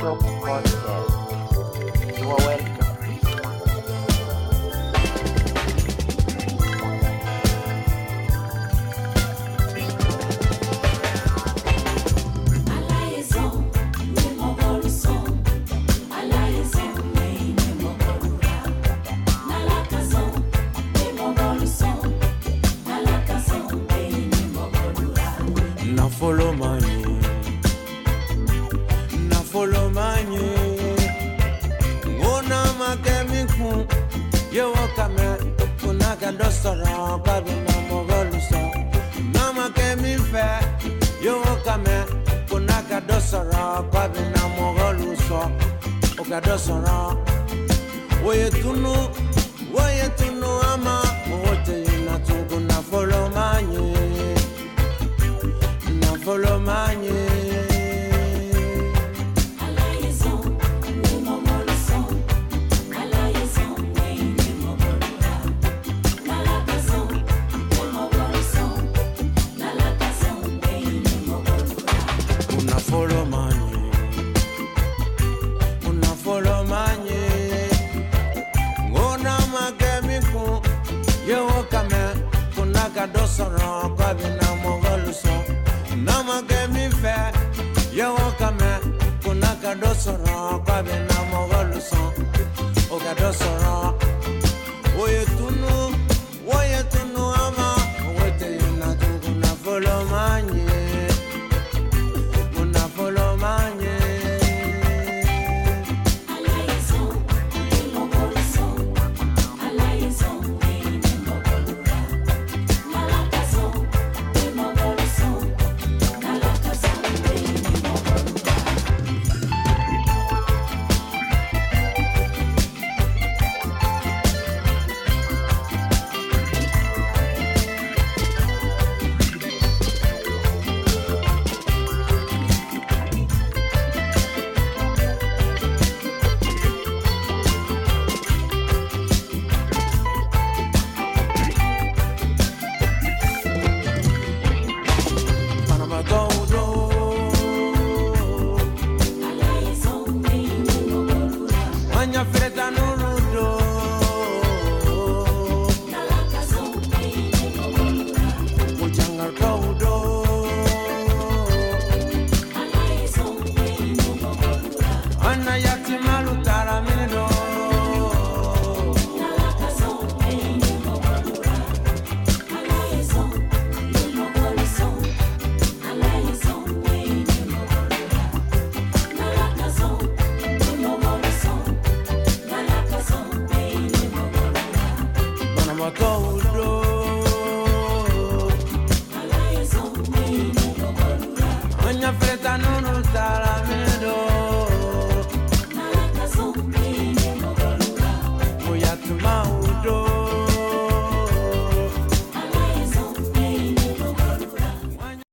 Top Podcast. You are welcome. Follow manye, ngona makemiku, yo wakame, kunaka dostora, kabina mogolusa. Nama kemife, yo wakame, kunaka dostora, kabina mogolusa. Oka dostora, woye tunu ama, wote yina tungu na follow manye, na follow manye. Dosara kabina mogoluso nama gemi fe yo kame kunaka dosara kabina mogoluso oga dosara woye tunu ama wote na tuna follow manye una follow manye. Freta non stare